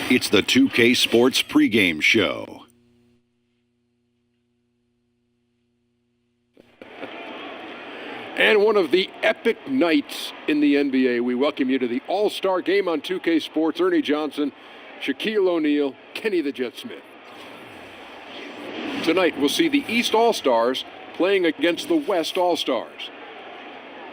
It's the 2K Sports pregame show. And one of the epic nights in the NBA, we welcome you to the All-Star Game on 2K Sports. Ernie Johnson, Shaquille O'Neal, Kenny the Jet Smith. Tonight, we'll see the East All-Stars playing against the West All-Stars.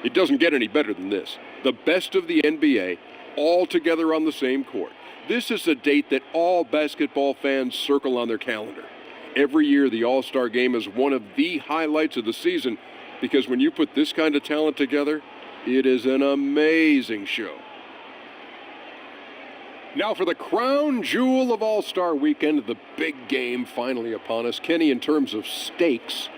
It doesn't get any better than this. The best of the NBA, all together on the same court. This is a date that all basketball fans circle on their calendar. Every year, the All-Star Game is one of the highlights of the season, because when you put this kind of talent together, it is an amazing show. Now for the crown jewel of All-Star Weekend, the big game finally upon us. Kenny, in terms of stakes,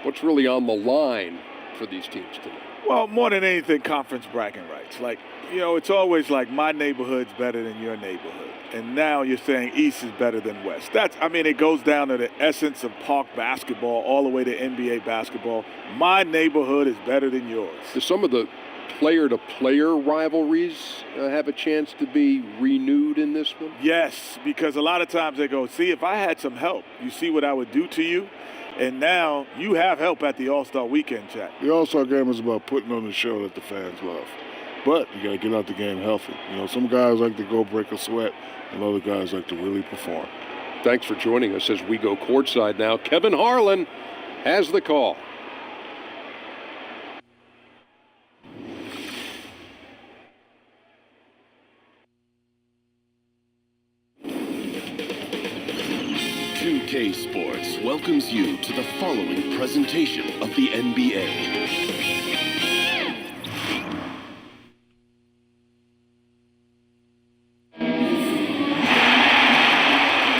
what's really on the line for these teams tonight? Well, more than anything, conference bragging rights. Like, you know, it's always like my neighborhood's better than your neighborhood. And now you're saying East is better than West. It goes down to the essence of park basketball all the way to NBA basketball. My neighborhood is better than yours. Do some of the player-to-player rivalries have a chance to be renewed in this one? Yes, because a lot of times they go, see, if I had some help, you see what I would do to you? And now you have help at the All-Star Weekend, Jack. The All-Star Game is about putting on the show that the fans love. But you got to get out the game healthy. You know, some guys like to go break a sweat, and other guys like to really perform. Thanks for joining us as we go courtside now. Kevin Harlan has the call. K Sports welcomes you to the following presentation of the NBA.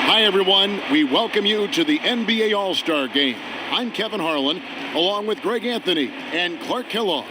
Hi, everyone. We welcome you to the NBA All-Star Game. I'm Kevin Harlan, along with Greg Anthony and Clark Kellogg.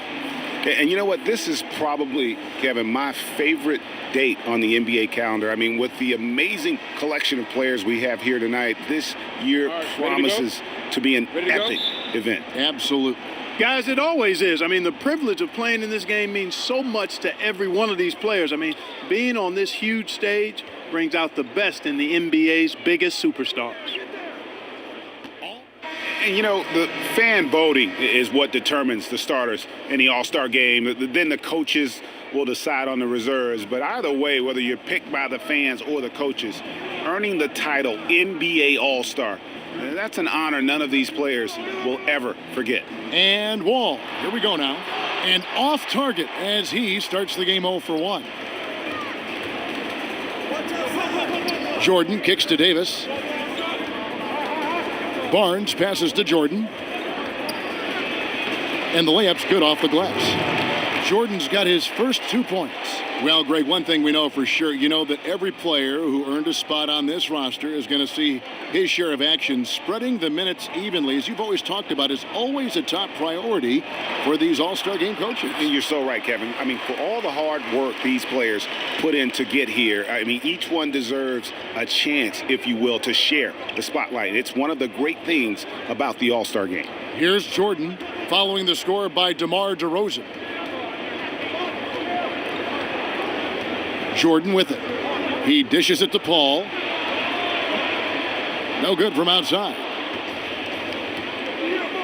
And you know what? This is probably, Kevin, my favorite date on the NBA calendar. I mean, with the amazing collection of players we have here tonight, this year promises to be an epic event. Absolutely. Guys, it always is. I mean, the privilege of playing in this game means so much to every one of these players. I mean, being on this huge stage brings out the best in the NBA's biggest superstars. And, you know, the fan voting is what determines the starters in the All-Star Game. Then the coaches will decide on the reserves. But either way, whether you're picked by the fans or the coaches, earning the title NBA All-Star, that's an honor none of these players will ever forget. And Wall, here we go now. And off target as he starts the game 0 for 1. Jordan kicks to Davis. Barnes passes to Jordan. And the layup's good off the glass. Jordan's got his first 2 points. Well, Greg, one thing we know for sure, you know that every player who earned a spot on this roster is going to see his share of action. Spreading the minutes evenly, as you've always talked about, is always a top priority for these All-Star Game coaches. And you're so right, Kevin. I mean, for all the hard work these players put in to get here, I mean, each one deserves a chance, if you will, to share the spotlight. It's one of the great things about the All-Star Game. Here's Jordan following the score by DeMar DeRozan. Jordan with it. He dishes it to Paul. No good from outside.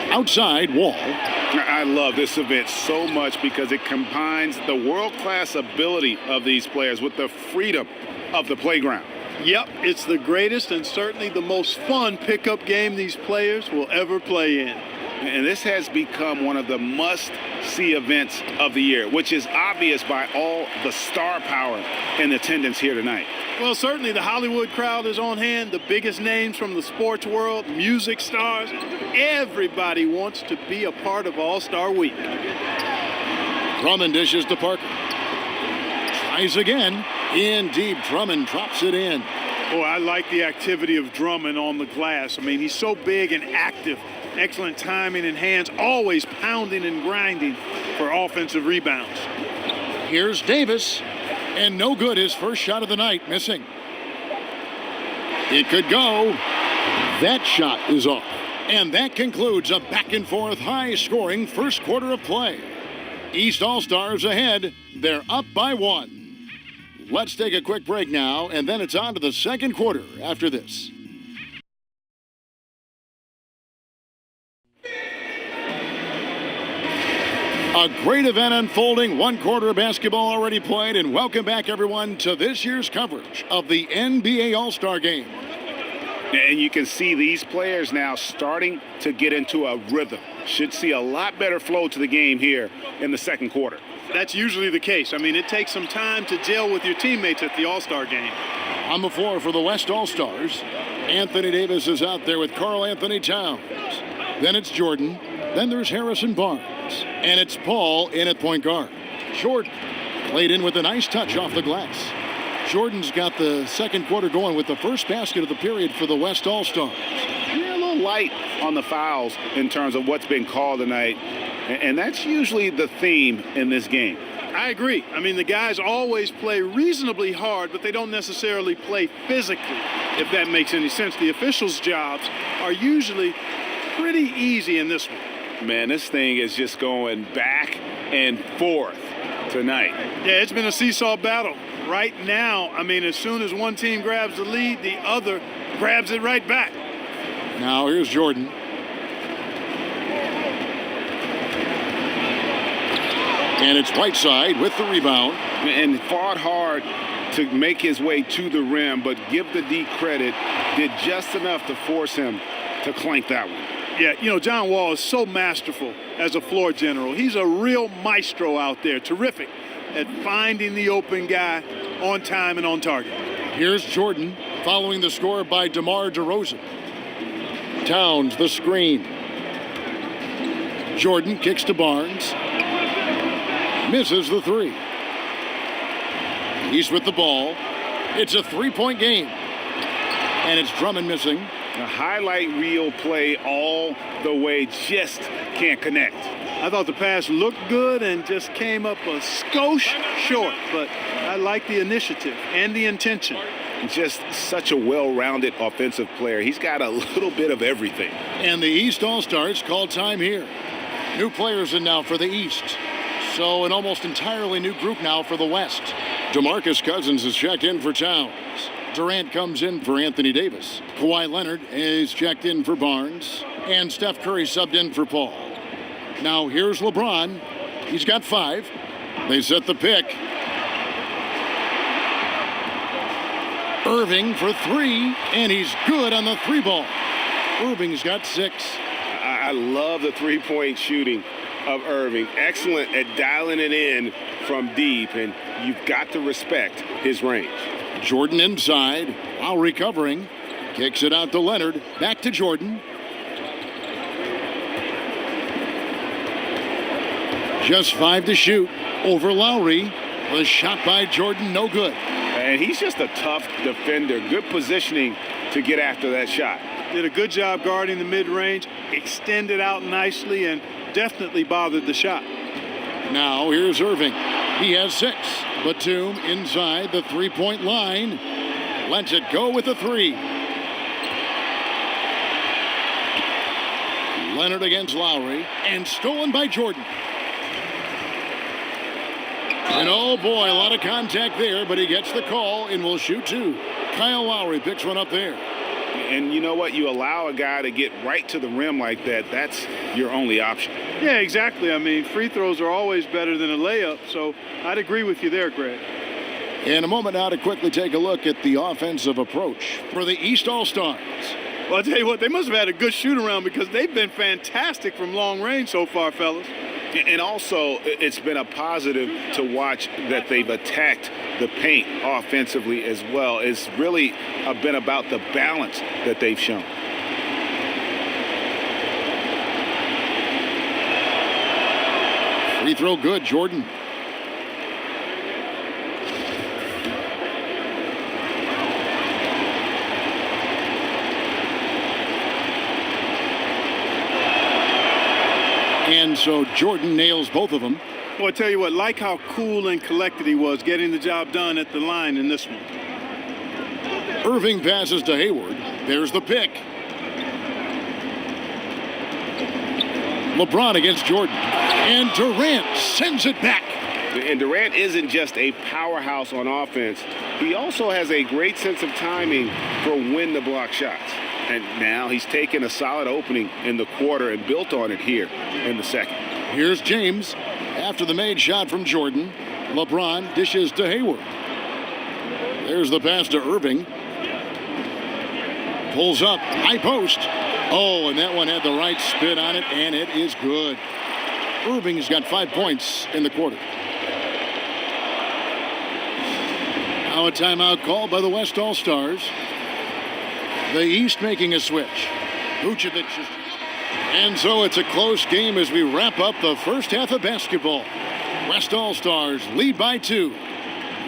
Outside, Wall. I love this event so much because it combines the world-class ability of these players with the freedom of the playground. Yep, it's the greatest and certainly the most fun pickup game these players will ever play in. And this has become one of the must-see events of the year, which is obvious by all the star power in attendance here tonight. Well, certainly the Hollywood crowd is on hand, the biggest names from the sports world, music stars. Everybody wants to be a part of All-Star Week. Drummond dishes to Parker. Tries again. In deep, Drummond drops it in. Boy, I like the activity of Drummond on the glass. I mean, he's so big and active. Excellent timing and hands, always pounding and grinding for offensive rebounds. Here's Davis, and no good. His first shot of the night, missing. It could go. That shot is off. And that concludes a back-and-forth, high-scoring first quarter of play. East All-Stars ahead. They're up by 1. Let's take a quick break now, and then it's on to the second quarter after this. A great event unfolding, one quarter of basketball already played, and welcome back everyone to this year's coverage of the NBA All-Star Game. And you can see these players now starting to get into a rhythm. Should see a lot better flow to the game here in the second quarter. That's usually the case. I mean, it takes some time to gel with your teammates at the All-Star Game. On the floor for the West All-Stars, Anthony Davis is out there with Karl Anthony Towns. Then it's Jordan. Then there's Harrison Barnes. And it's Paul in at point guard. Jordan played in with a nice touch off the glass. Jordan's got the second quarter going with the first basket of the period for the West All-Stars. Yeah, a little light on the fouls in terms of what's been called tonight. And that's usually the theme in this game. I agree. I mean, the guys always play reasonably hard, but they don't necessarily play physically, if that makes any sense. The officials' jobs are usually pretty easy in this one. Man, this thing is just going back and forth tonight. Yeah, it's been a seesaw battle. Right now, I mean, as soon as one team grabs the lead, the other grabs it right back. Now here's Jordan. And it's Whiteside with the rebound. And fought hard to make his way to the rim, but give the D credit, did just enough to force him to clank that one. Yeah, you know, John Wall is so masterful as a floor general. He's a real maestro out there, terrific at finding the open guy on time and on target. Here's Jordan following the score by DeMar DeRozan. Towns the screen. Jordan kicks to Barnes. Misses the three. He's with the ball. It's a three-point game. And it's Drummond missing. A highlight reel play all the way, just can't connect. I thought the pass looked good and just came up a skosh short, but I like the initiative and the intention. Just such a well-rounded offensive player. He's got a little bit of everything. And the East All-Stars call time here. New players in now for the East. So an almost entirely new group now for the West. DeMarcus Cousins is checked in for Towns. Durant comes in for Anthony Davis. Kawhi Leonard is checked in for Barnes. And Steph Curry subbed in for Paul. Now here's LeBron. He's got 5. They set the pick. Irving for 3, and he's good on the 3 ball. Irving's got 6. I love the three-point shooting of Irving. Excellent at dialing it in from deep, and you've got to respect his range. Jordan inside while recovering. Kicks it out to Leonard. Back to Jordan. Just 5 to shoot over Lowry. The shot by Jordan, no good. And he's just a tough defender. Good positioning to get after that shot. Did a good job guarding the mid-range, extended out nicely, and definitely bothered the shot. Now here's Irving. He has 6. Batum inside the three-point line. Lets it go with a 3. Leonard against Lowry, and stolen by Jordan. And oh boy, a lot of contact there, but he gets the call and will shoot 2. Kyle Lowry picks one up there. And you know what? You allow a guy to get right to the rim like that, that's your only option. Yeah, exactly. I mean, free throws are always better than a layup, so I'd agree with you there, Greg. In a moment now to quickly take a look at the offensive approach for the East All-Stars. Well, I'll tell you what, they must have had a good shoot-around because they've been fantastic from long range so far, fellas. And also, it's been a positive to watch that they've attacked the paint offensively as well. It's really been about the balance that they've shown. Free throw good, Jordan. And so Jordan nails both of them. Well, I tell you what, like how cool and collected he was getting the job done at the line in this one. Irving passes to Hayward. There's the pick. LeBron against Jordan. And Durant sends it back. And Durant isn't just a powerhouse on offense. He also has a great sense of timing for when to block shots. And now he's taken a solid opening in the quarter and built on it here in the second. Here's James. After the made shot from Jordan, LeBron dishes to Hayward. There's the pass to Irving. Pulls up, high post. Oh, and that one had the right spin on it, and it is good. Irving's got 5 points in the quarter. Now a timeout called by the West All-Stars. The East making a switch. Vucevic is... And so it's a close game as we wrap up the first half of basketball. West All-Stars lead by 2.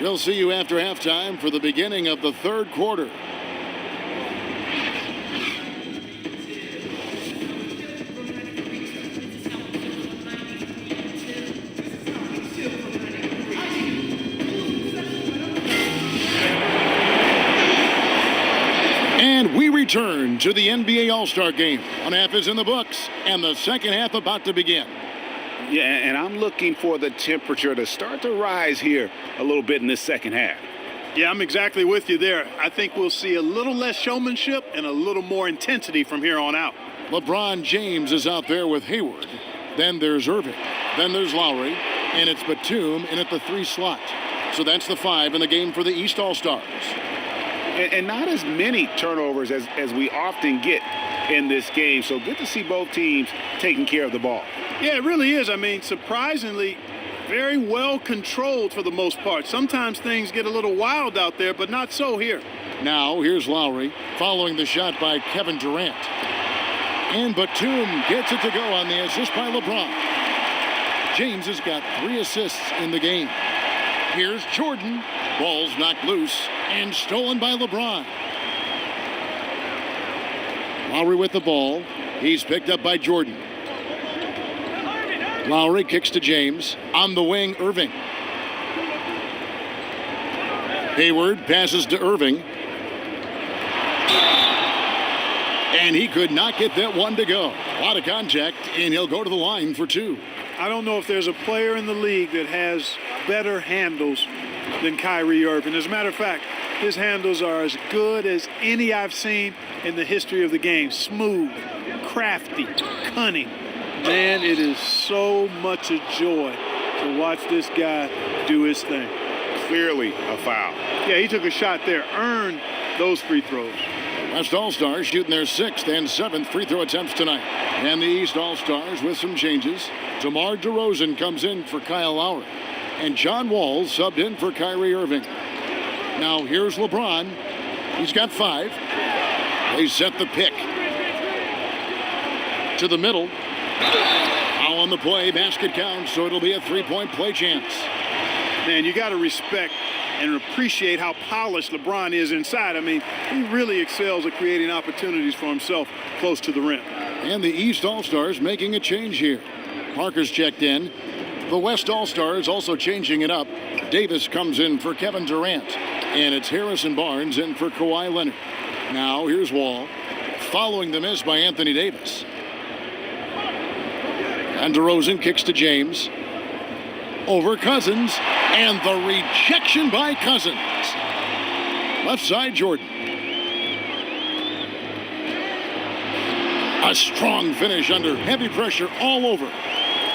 We'll see you after halftime for the beginning of the third quarter. And we return to the NBA All-Star Game. One half is in the books, and the second half about to begin. Yeah, and I'm looking for the temperature to start to rise here a little bit in this second half. Yeah, I'm exactly with you there. I think we'll see a little less showmanship and a little more intensity from here on out. LeBron James is out there with Hayward. Then there's Irving. Then there's Lowry. And it's Batum in at the 3 slot. So that's the 5 in the game for the East All-Stars. And not as many turnovers as we often get in this game. So good to see both teams taking care of the ball. Yeah, it really is. I mean, surprisingly, very well controlled for the most part. Sometimes things get a little wild out there, but not so here. Now, here's Lowry following the shot by Kevin Durant. And Batum gets it to go on the assist by LeBron. James has got 3 assists in the game. Here's Jordan. Ball's knocked loose and stolen by LeBron. Lowry with the ball. He's picked up by Jordan. Lowry kicks to James. On the wing, Irving. Hayward passes to Irving. And he could not get that one to go. A lot of contact, and he'll go to the line for 2. I don't know if there's a player in the league that has better handles than Kyrie Irving. As a matter of fact, his handles are as good as any I've seen in the history of the game. Smooth, crafty, cunning. Man, it is so much a joy to watch this guy do his thing. Clearly a foul. Yeah, he took a shot there, earned those free throws. West All-Stars shooting their 6th and 7th free throw attempts tonight. And the East All-Stars with some changes. DeMar DeRozan comes in for Kyle Lowry. And John Wall subbed in for Kyrie Irving. Now here's LeBron. He's got 5. They set the pick. To the middle. Now on the play, basket counts, so it'll be a 3-point play chance. Man, you got to respect and appreciate how polished LeBron is inside. I mean, he really excels at creating opportunities for himself close to the rim. And the East All-Stars making a change here. Parker's checked in. The West All-Stars also changing it up. Davis comes in for Kevin Durant. And it's Harrison Barnes in for Kawhi Leonard. Now here's Wall. Following the miss by Anthony Davis. And DeRozan kicks to James. Over Cousins. And the rejection by Cousins. Left side, Jordan. A strong finish under heavy pressure all over.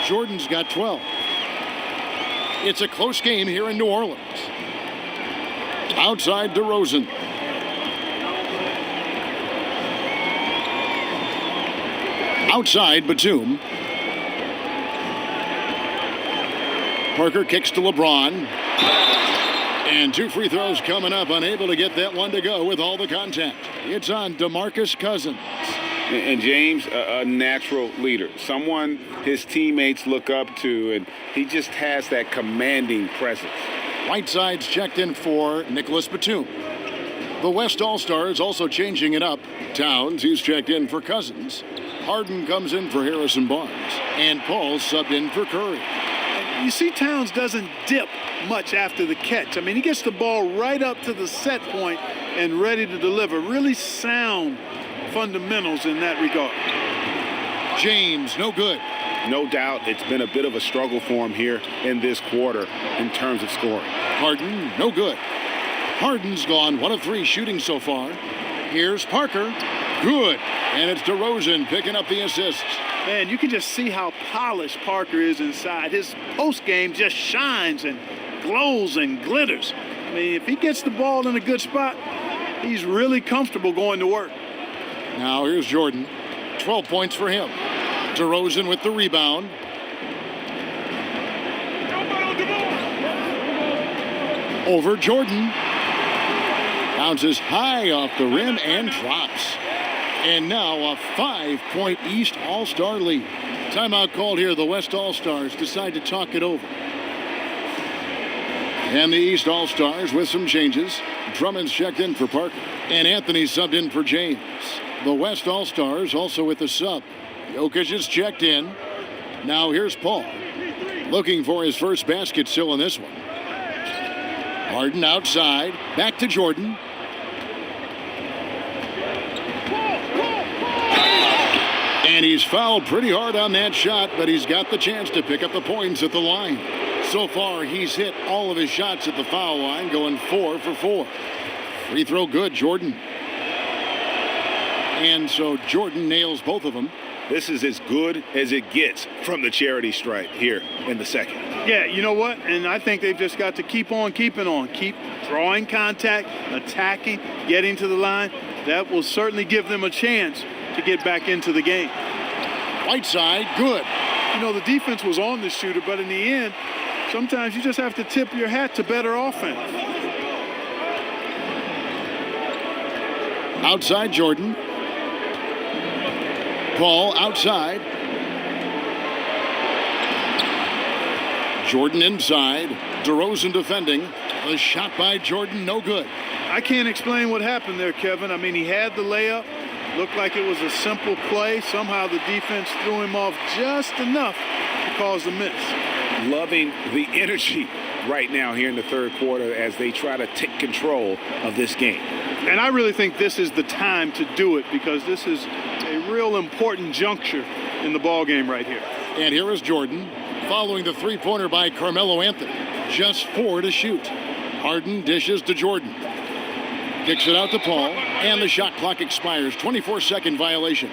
Jordan's got 12. It's a close game here in New Orleans. Outside DeRozan. Outside Batum. Parker kicks to LeBron. And 2 free throws coming up. Unable to get that one to go with all the contact. It's on DeMarcus Cousins. And James, a natural leader, someone his teammates look up to, and he just has that commanding presence. Whiteside's checked in for Nicholas Batum. The West All-Stars also changing it up. Towns, he's checked in for Cousins. Harden comes in for Harrison Barnes. And Paul subbed in for Curry. You see Towns doesn't dip much after the catch. I mean, he gets the ball right up to the set point and ready to deliver. Really sound fundamentals in that regard. James, no good. no doubt it's been a bit of a struggle for him here in this quarter in terms of scoring. Harden, no good. Harden's gone 1 of 3 shooting so far. Here's Parker. Good. And it's DeRozan picking up the assists. Man, you can just see how polished Parker is inside. His post game just shines and glows and glitters. I mean, if he gets the ball in a good spot, he's really comfortable going to work. Now here's Jordan. 12 points for him. DeRozan with the rebound. Over Jordan. Bounces high off the rim and drops. And now a 5-point East All-Star lead. Timeout called here. The West All-Stars decide to talk it over. And the East All-Stars with some changes. Drummond's checked in for Parker. And Anthony subbed in for James. The West All-Stars also with a sub. Jokic is checked in. Now here's Paul. Looking for his first basket still in this one. Harden outside. Back to Jordan. And he's fouled pretty hard on that shot, but he's got the chance to pick up the points at the line. So far, he's hit all of his shots at the foul line, going 4 for 4. Free throw good, Jordan. And so Jordan nails both of them. This is as good as it gets from the charity stripe here in the second. Yeah, you know what? And I think they've just got to keep on keeping on. Keep drawing contact, attacking, getting to the line. That will certainly give them a chance to get back into the game. Right side, good. You know, the defense was on the shooter, but in the end, sometimes you just have to tip your hat to better offense. Outside Jordan. Paul outside. Jordan inside. DeRozan defending. The shot by Jordan, no good. I can't explain what happened there, Kevin. I mean, he had the layup. Looked like it was a simple play. Somehow the defense threw him off just enough to cause the miss. Loving the energy right now here in the third quarter as they try to take control of this game. And I really think this is the time to do it because this is a real important juncture in the ball game right here. And here is Jordan following the three-pointer by Carmelo Anthony. Just 4 to shoot. Harden dishes to Jordan. Kicks it out to Paul, and the shot clock expires. 24-second violation.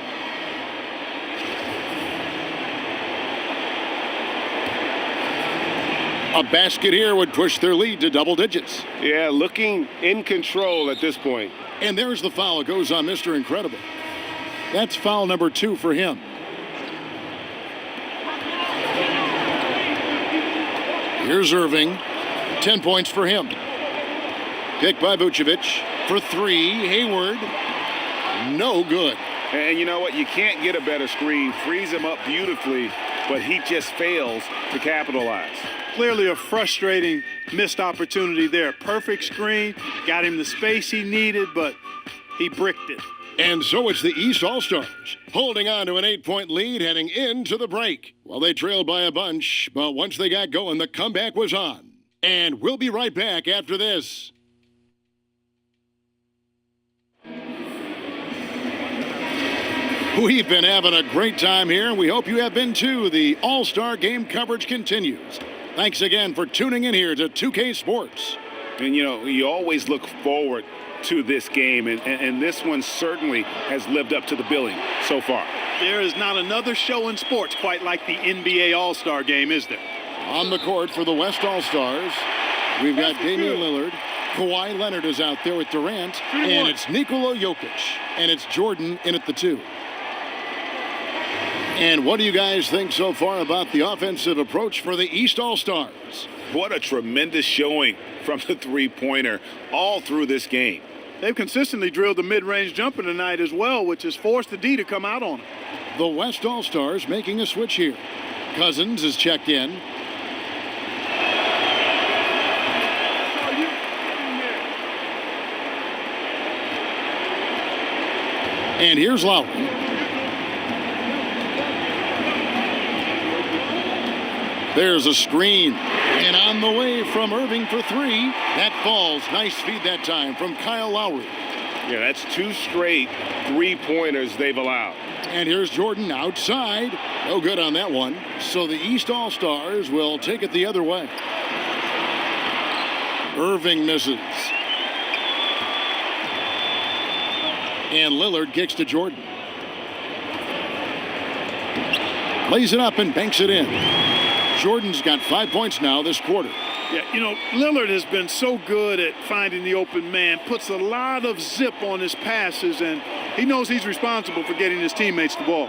A basket here would push their lead to double digits. Yeah, looking in control at this point. And there's the foul. It goes on Mr. Incredible. That's foul number 2 for him. Here's Irving. 10 points for him. Picked by Vucevic for 3. Hayward. No good. And you know what? You can't get a better screen. Frees him up beautifully, but he just fails to capitalize. Clearly a frustrating missed opportunity there. Perfect screen. Got him the space he needed, but he bricked it. And so it's the East All-Stars holding on to an 8-point lead heading into the break. Well, they trailed by a bunch, but once they got going, the comeback was on. And we'll be right back after this. We've been having a great time here, and we hope you have been too. The All-Star Game coverage continues. Thanks again for tuning in here to 2K Sports. And, you know, you always look forward to this game, and this one certainly has lived up to the billing so far. There is not another show in sports quite like the NBA All-Star Game, is there? On the court for the West All-Stars, we've got Damian Lillard. Kawhi Leonard is out there with Durant, and it's Nikola Jokic, and it's Jordan in at the 2. And what do you guys think so far about the offensive approach for the East All-Stars? What a tremendous showing from the three-pointer all through this game. They've consistently drilled the mid-range jumper tonight as well, which has forced the D to come out on them. The West All-Stars making a switch here. Cousins is checked in. And here's Lowry. There's a screen. And on the way from Irving for 3. That falls. Nice feed that time from Kyle Lowry. Yeah, that's 2 straight three-pointers they've allowed. And here's Jordan outside. No good on that one. So the East All-Stars will take it the other way. Irving misses. And Lillard kicks to Jordan. Lays it up and banks it in. Jordan's got 5 points now this quarter. Yeah, you know, Lillard has been so good at finding the open man, puts a lot of zip on his passes, and he knows he's responsible for getting his teammates the ball.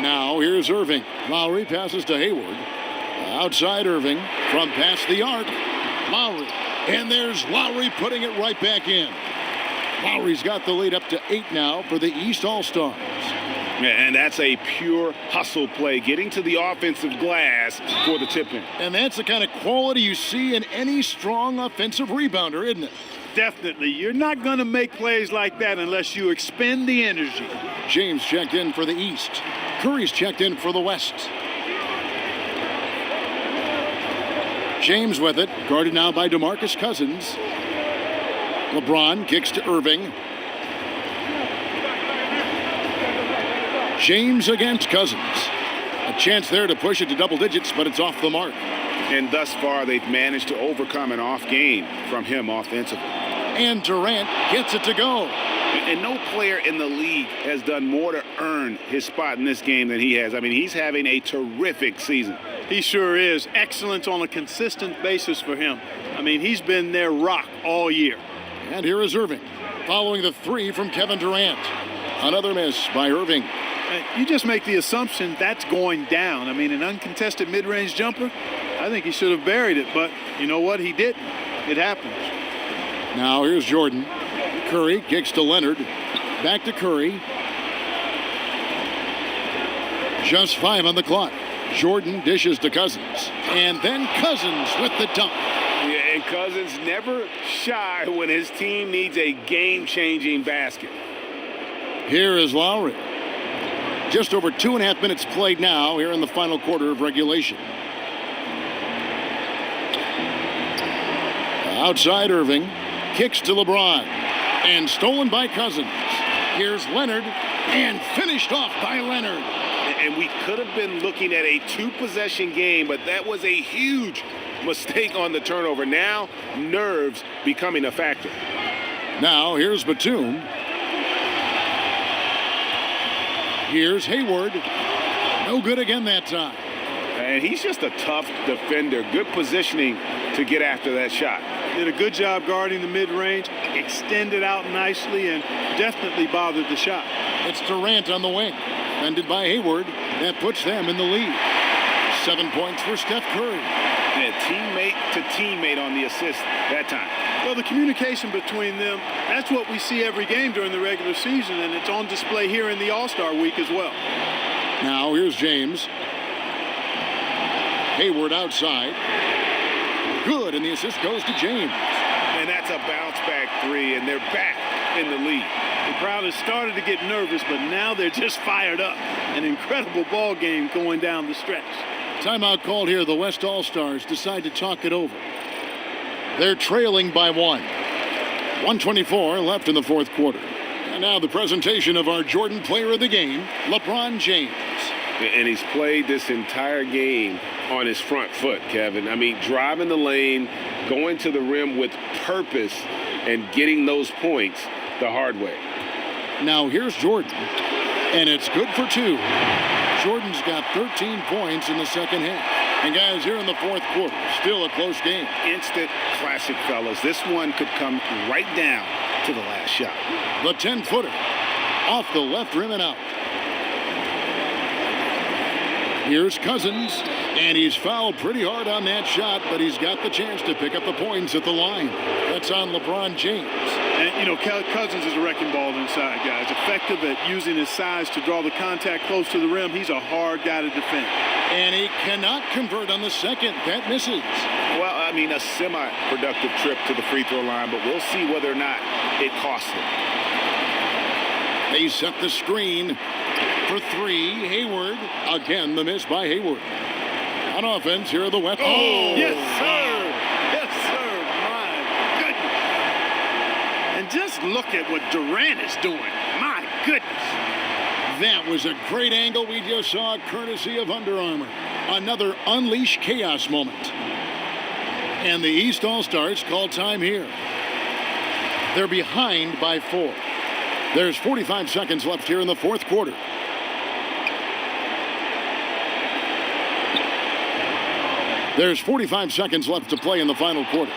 Now here's Irving. Lowry passes to Hayward. Outside Irving from past the arc. Lowry. And there's Lowry putting it right back in. Lowry's got the lead up to 8 now for the East All-Stars. And that's a pure hustle play, getting to the offensive glass for the tip-in. And that's the kind of quality you see in any strong offensive rebounder, isn't it? Definitely. You're not going to make plays like that unless you expend the energy. James checked in for the East. Curry's checked in for the West. James with it, guarded now by DeMarcus Cousins. LeBron kicks to Irving. James against Cousins. A chance there to push it to double digits, but it's off the mark. And thus far, they've managed to overcome an off game from him offensively. And Durant gets it to go. And no player in the league has done more to earn his spot in this game than he has. I mean, he's having a terrific season. He sure is. Excellence on a consistent basis for him. I mean, he's been their rock all year. And here is Irving, following the 3 from Kevin Durant. Another miss by Irving. You just make the assumption that's going down. I mean, an uncontested mid-range jumper, I think he should have buried it, but you know what? He didn't. It happens. Now here's Jordan. Curry kicks to Leonard. Back to Curry. Just 5 on the clock. Jordan dishes to Cousins. And then Cousins with the dunk. Yeah, and Cousins never shy when his team needs a game-changing basket. Here is Lowry. Just over 2.5 minutes played now here in the final quarter of regulation. Outside Irving. Kicks to LeBron. And stolen by Cousins. Here's Leonard. And finished off by Leonard. And we could have been looking at a 2-possession game, but that was a huge mistake on the turnover. Now, nerves becoming a factor. Now, here's Batum. Here's Hayward. No good again that time. And he's just a tough defender. Good positioning to get after that shot. Did a good job guarding the mid-range, extended out nicely, and definitely bothered the shot. It's Durant on the wing. Defended by Hayward. That puts them in the lead. 7 points for Steph Curry. And teammate to teammate on the assist that time. Well, the communication between them, that's what we see every game during the regular season, and it's on display here in the All-Star week as well. Now here's James. Hayward outside. Good, and the assist goes to James. And that's a bounce-back 3, and they're back in the lead. The crowd has started to get nervous, but now they're just fired up. An incredible ball game going down the stretch. Timeout called here. The West All-Stars decide to talk it over. They're trailing by 1. 1:24 left in the fourth quarter. And now the presentation of our Jordan Player of the Game, LeBron James. And he's played this entire game on his front foot, Kevin. I mean, driving the lane, going to the rim with purpose, and getting those points the hard way. Now here's Jordan, and it's good for 2. Jordan's got 13 points in the second half. And guys, here in the fourth quarter, still a close game. Instant classic, fellas. This one could come right down to the last shot. The 10-footer off the left rim and out. Here's Cousins, and he's fouled pretty hard on that shot, but he's got the chance to pick up the points at the line. That's on LeBron James. And, you know, Cousins is a wrecking ball inside, guys. Effective at using his size to draw the contact close to the rim. He's a hard guy to defend. And he cannot convert on the second. That misses. Well, I mean, a semi-productive trip to the free throw line, but we'll see whether or not it costs him. They set the screen for 3. Hayward. Again, the miss by Hayward. On offense, here are the West. Oh, yes, sir. Yes, sir. My goodness. And mean, just look at what Durant is doing. My goodness. That was a great angle we just saw, courtesy of Under Armour. Another Unleash Chaos moment. And the East All-Stars call time here. They're behind by 4. There's 45 seconds left here in the fourth quarter. There's 45 seconds left to play in the final quarter.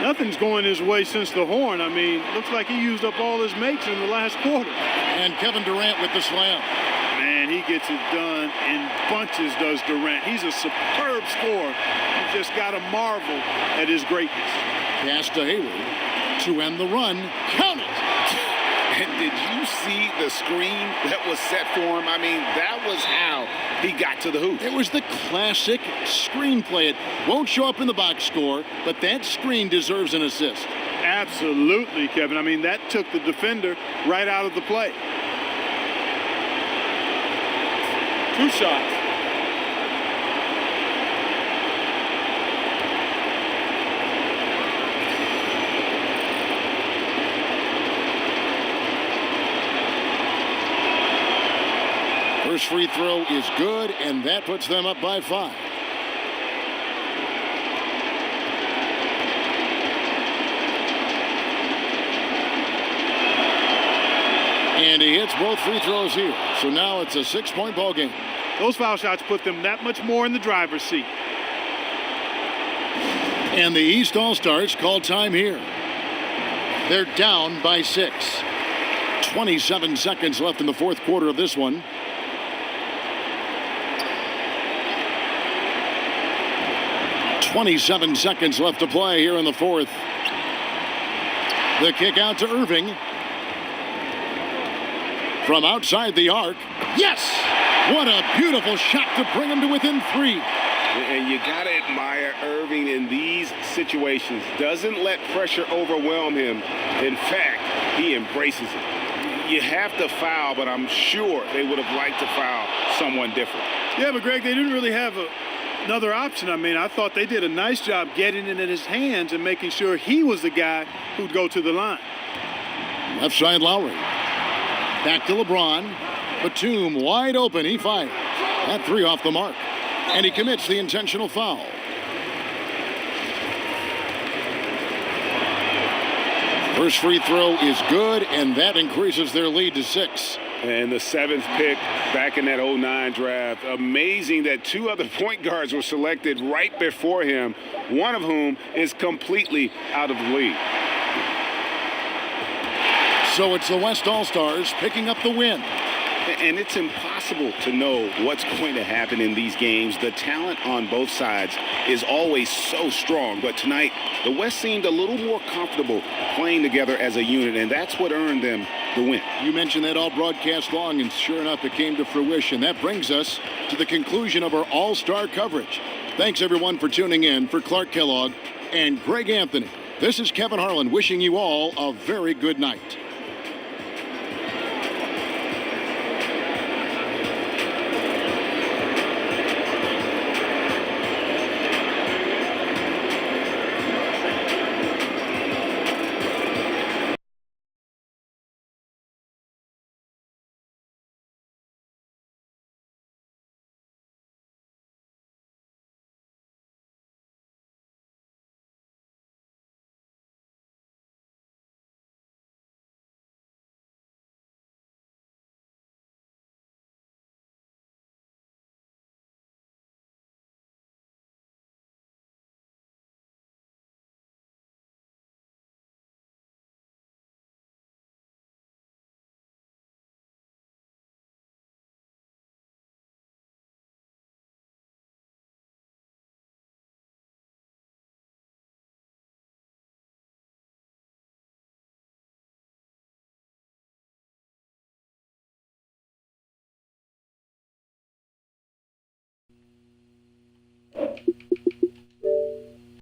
Nothing's going his way since the horn. I mean, looks like he used up all his mates in the last quarter. And Kevin Durant with the slam. Man, he gets it done in bunches, does Durant. He's a superb scorer. You just got to marvel at his greatness. Pass to Hayward to end the run. Count it! And did you see the screen that was set for him? I mean, that was how he got to the hoop. It was the classic screenplay. It won't show up in the box score, but that screen deserves an assist. Absolutely, Kevin. I mean, that took the defender right out of the play. 2 shots. First free throw is good, and that puts them up by 5. And he hits both free throws here. So now it's a 6-point ball game. Those foul shots put them that much more in the driver's seat. And the East All-Stars call time here. They're down by 6. 27 seconds left in the fourth quarter of this one. .27 seconds left to play here in the fourth. The kick out to Irving. From outside the arc. Yes! What a beautiful shot to bring him to within 3. And you got to admire Irving in these situations. Doesn't let pressure overwhelm him. In fact, he embraces it. You have to foul, but I'm sure they would have liked to foul someone different. Yeah, but Greg, they didn't really have another option. I mean, I thought they did a nice job getting it in his hands and making sure he was the guy who'd go to the line. Left side Lowry. Back to LeBron. Batum wide open. He fires. That 3 off the mark. And he commits the intentional foul. First free throw is good, and that increases their lead to 6. And the 7th pick back in that 09 draft. Amazing that 2 other point guards were selected right before him, one of whom is completely out of the league. So it's the West All-Stars picking up the win. And it's impossible to know what's going to happen in these games. The talent on both sides is always so strong. But tonight, the West seemed a little more comfortable playing together as a unit, and that's what earned them the win. You mentioned that all broadcast long, and sure enough, it came to fruition. That brings us to the conclusion of our All-Star coverage. Thanks, everyone, for tuning in. For Clark Kellogg and Greg Anthony, this is Kevin Harlan wishing you all a very good night.